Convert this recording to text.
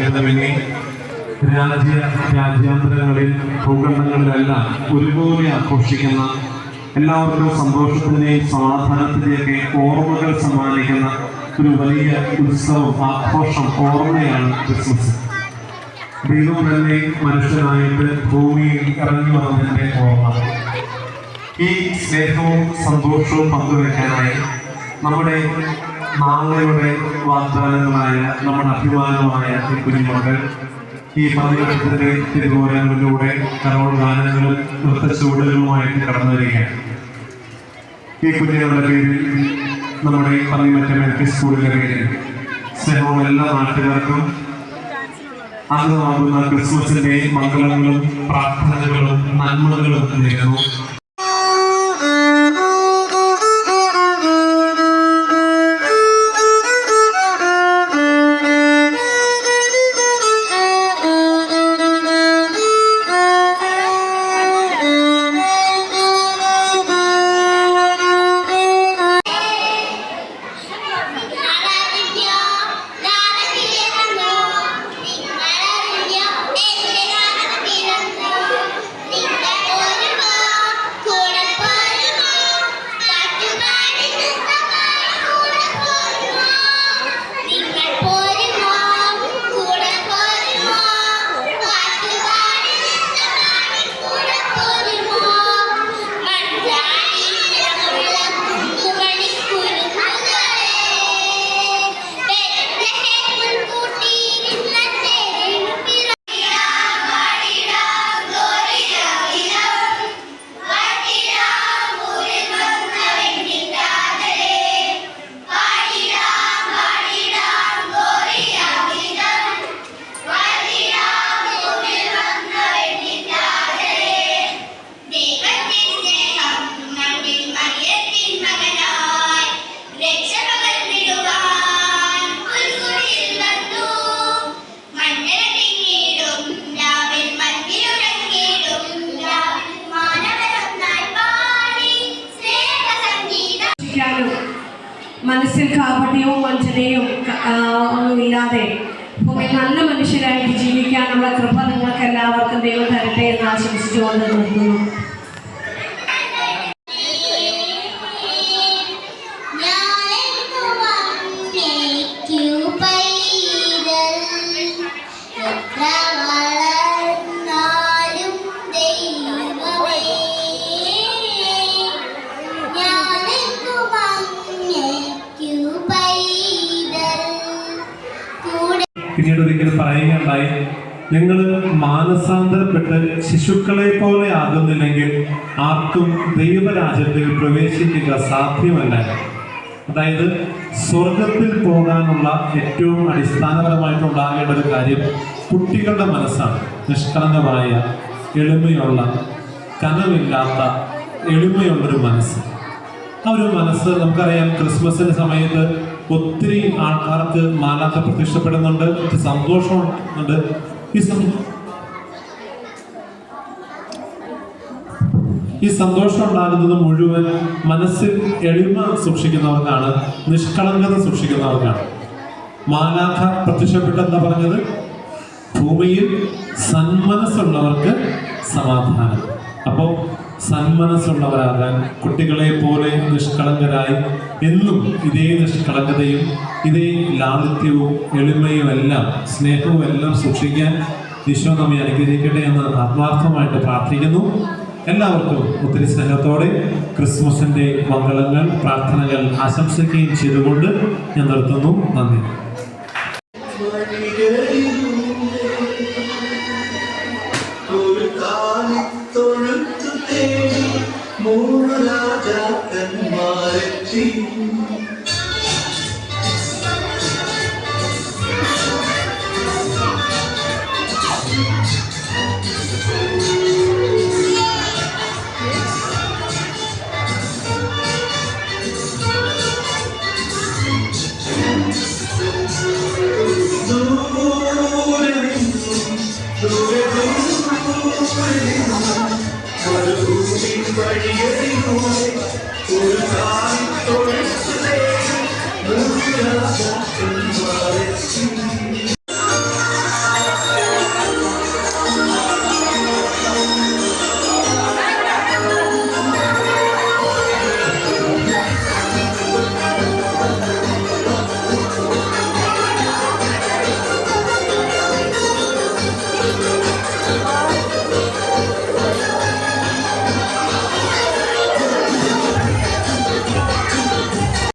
ഭേദമന്യേ രാജ്യാന്തരങ്ങളിൽ ഭൂഖണ്ഡങ്ങളിലെല്ലാം ഒരുപോലെ ആഘോഷിക്കുന്ന, എല്ലാവർക്കും സന്തോഷത്തിന്റെയും സമാധാനത്തിന്റെയൊക്കെ ഓർമ്മകൾ സമ്മാനിക്കുന്ന ഒരു വലിയ ഉത്സവം, ആഘോഷം, ഓർമ്മയാണ് ക്രിസ്മസ്. ദൈവം തന്നെ മനുഷ്യനായിട്ട് ഭൂമിയിൽ ഇറങ്ങി വന്നതിന്റെ ഓർമ്മ. ഈ സ്നേഹവും സന്തോഷവും പങ്കുവെക്കാനായി നമ്മുടെ നാളെയുടെ വാഗ്ദാനങ്ങളായ, നമ്മുടെ അഭിമാനമായ ഈ കുഞ്ഞുമക്കൾ ഈ പതിനെട്ടിന്റെ തിരുവോരങ്ങളിലൂടെ കരോൾ ഗാനങ്ങളും നൃത്തച്ചുവടുകളുമായിട്ട് കടന്നു വരികയാണ്. ഈ കുഞ്ഞുങ്ങളുടെ പേരിൽ, നമ്മുടെ പന്നിമറ്റം സ്കൂളിലെ പേരിൽ സ്നേഹവും എല്ലാ നാട്ടുകാർക്കും അംഗമാകുന്ന ക്രിസ്മസിന്റെ മംഗളങ്ങളും പ്രാർത്ഥനകളും നന്മകളും നേരുന്നു. മനസ്സിൽ കാപട്യവും വഞ്ചനയും ഒന്നുമില്ലാതെ ഭൂമിയിൽ നല്ല മനുഷ്യരായിട്ട് ജീവിക്കാനുള്ള കൃപ നിങ്ങൾക്ക് എല്ലാവർക്കും ദൈവം തരട്ടെ എന്ന് ആശംസിച്ചുകൊണ്ട് നിർത്തുന്നു. പിന്നീട് ഒരിക്കലും പറയുകയുണ്ടായി, നിങ്ങൾ മാനസാന്തരപ്പെട്ട് ശിശുക്കളെ പോലെ ആകുന്നില്ലെങ്കിൽ ആർക്കും ദൈവരാജ്യത്തിൽ പ്രവേശിക്കുക സാധ്യമല്ല. അതായത് സ്വർഗത്തിൽ പോകാനുള്ള ഏറ്റവും അടിസ്ഥാനപരമായിട്ടുണ്ടാകേണ്ട ഒരു കാര്യം കുട്ടികളുടെ മനസ്സാണ്. നിഷ്കളങ്കമായ, എളിമയുള്ള, കനവില്ലാത്ത, എളിമയുള്ളൊരു മനസ്സ്. ആ ഒരു മനസ്സ് നമുക്കറിയാം. ക്രിസ്മസിന്റെ സമയത്ത് ഒത്തിരി ആൾക്കാർക്ക് മാലാഖ പ്രത്യക്ഷപ്പെടുന്നുണ്ട്, സന്തോഷമുണ്ട്. ഈ സന്തോഷം ഉണ്ടാകുന്നത് മുഴുവൻ മനസ്സിൽ എളിമ സൂക്ഷിക്കുന്നവർക്കാണ്, നിഷ്കളങ്കത സൂക്ഷിക്കുന്നവർക്കാണ്. മാലാഖ പ്രത്യക്ഷപ്പെട്ടെന്താ പറഞ്ഞത്? ഭൂമിയിൽ സന്മനസ്സുള്ളവർക്ക് സമാധാനം. അപ്പോൾ സന്മനസ്സുള്ളവരാകാൻ, കുട്ടികളെ പോലെ നിഷ്കളങ്കരായി എന്നും ഇതേ നിഷ്കളങ്കതയും ഇതേ ലാളിത്യവും എളിമയും എല്ലാം, സ്നേഹവും എല്ലാം സൂക്ഷിക്കാൻ ഈശോ നമ്മെ അനുഗ്രഹിക്കട്ടെ എന്ന് ആത്മാർത്ഥമായിട്ട് പ്രാർത്ഥിക്കുന്നു. എല്ലാവർക്കും ഒത്തിരി സ്നേഹത്തോടെ ക്രിസ്മസിന്റെ മംഗളങ്ങൾ, പ്രാർത്ഥനകൾ ആശംസിക്കുകയും ചെയ്തുകൊണ്ട് ഞാൻ നിർത്തുന്നു. നന്ദി. We'll be right back.